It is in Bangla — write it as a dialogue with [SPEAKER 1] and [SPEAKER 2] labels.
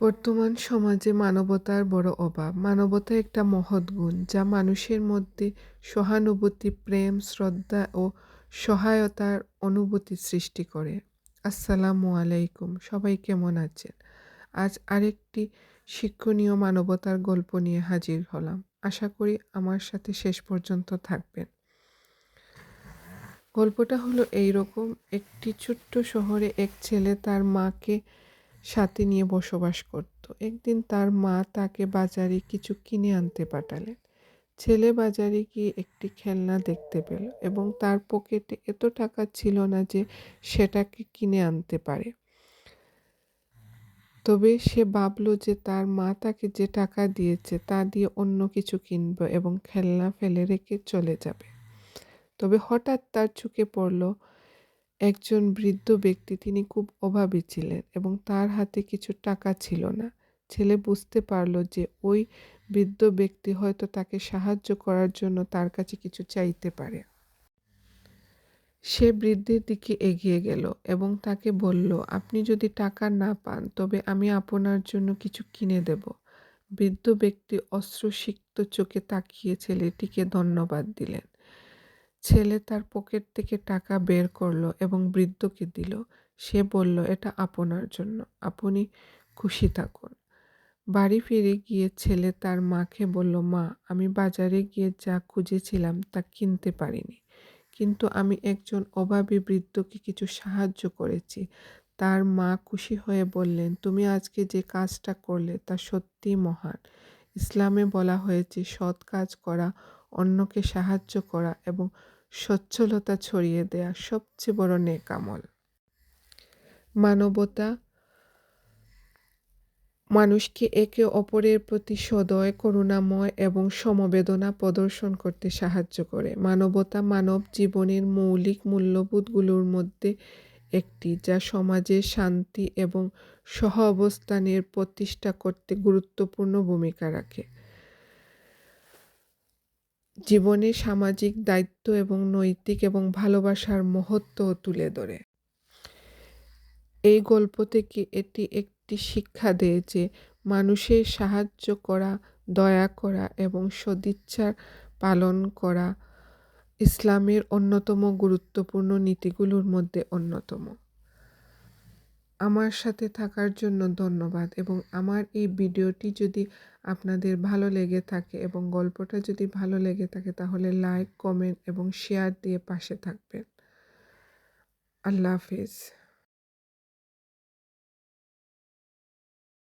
[SPEAKER 1] বর্তমান সমাজে মানবতার বড় অভাব। মানবতা একটা মহৎ গুণ যা মানুষের মধ্যে সহানুভূতি, প্রেম, শ্রদ্ধা ও সহায়তার অনুভূতি সৃষ্টি করে। আসসালামু আলাইকুম। সবাই কেমন আছেন? আজ আরেকটি শিক্ষণীয় মানবতার গল্প নিয়ে হাজির হলাম। আশা করি আমার সাথে শেষ পর্যন্ত থাকবেন। গল্পটা হলো এইরকম। একটি ছোট্ট শহরে এক ছেলে তার মাকে সাথে নিয়ে বসবাস করত। একদিন তার মা তাকে বাজারে কিছু কিনে আনতে পাঠালেন। ছেলে বাজারে গিয়ে একটি খেলনা দেখতে পেল এবং তার পকেটে এত টাকা ছিল না যে সেটাকে কিনে আনতে পারে। তবে সে ভাবল যে তার মা তাকে যে টাকা দিয়েছে তা দিয়ে অন্য কিছু কিনবে এবং খেলনা ফেলে রেখে চলে যাবে। তবে হঠাৎ তার চোখে পড়ল একজন বৃদ্ধ ব্যক্তি। তিনি খুব অভাবী ছিলেন এবং তার হাতে কিছু টাকা ছিল না। ছেলে বুঝতে পারল যে ওই বৃদ্ধ ব্যক্তি হয়তো তাকে সাহায্য করার জন্য তার কাছে কিছু চাইতে পারে। সে বৃদ্ধের দিকে এগিয়ে গেল এবং তাকে বলল, আপনি যদি টাকা না পান তবে আমি আপনার জন্য কিছু কিনে দেব। বৃদ্ধ ব্যক্তি অশ্রুসিক্ত চোখে তাকিয়ে ছেলেটিকে ধন্যবাদ দিলেন। ছেলে তার পকেট থেকে টাকা বের করলো এবং বৃদ্ধকে দিল। সে বলল, এটা আপনার জন্য, আপনি খুশি থাকুন। বাড়ি ফিরে গিয়ে ছেলে তার মাকে বলল, মা, আমি বাজারে গিয়ে যা খুঁজেছিলাম তা কিনতে পারিনি, কিন্তু আমি একজন অভাবী বৃদ্ধকে কিছু সাহায্য করেছি। তার মা খুশি হয়ে বললেন, তুমি আজকে যে কাজটা করলে তা সত্যিই মহান। ইসলামে বলা হয়েছে সৎ কাজ করা, অন্যকে সাহায্য করা এবং সচ্ছলতা ছড়িয়ে দেয়া সবচেয়ে বড় নেক আমল। মানবতা মানুষকে একে অপরের প্রতি সদয়, করুণাময় এবং সমবেদনা প্রদর্শন করতে সাহায্য করে। মানবতা মানব জীবনের মৌলিক মূল্যবোধগুলোর মধ্যে একটি, যা সমাজে শান্তি এবং সহাবস্থানের প্রতিষ্ঠা করতে গুরুত্বপূর্ণ ভূমিকা রাখে। জীবনে সামাজিক দায়িত্ব এবং নৈতিক এবং ভালোবাসার মহত্ব তুলে ধরে। এই গল্প থেকে এটি একটি শিক্ষা দেয় যে মানুষের সাহায্য করা, দয়া করা এবং সদিচ্ছার পালন করা ইসলামের অন্যতম গুরুত্বপূর্ণ নীতিগুলোর মধ্যে অন্যতম। আমার সাথে থাকার জন্য ধন্যবাদ এবং আমার এই ভিডিওটি যদি আপনাদের ভালো লেগে থাকে এবং গল্পটা যদি ভালো লেগে থাকে তাহলে লাইক, কমেন্ট এবং শেয়ার দিয়ে পাশে থাকবেন। আল্লাহ হাফেজ।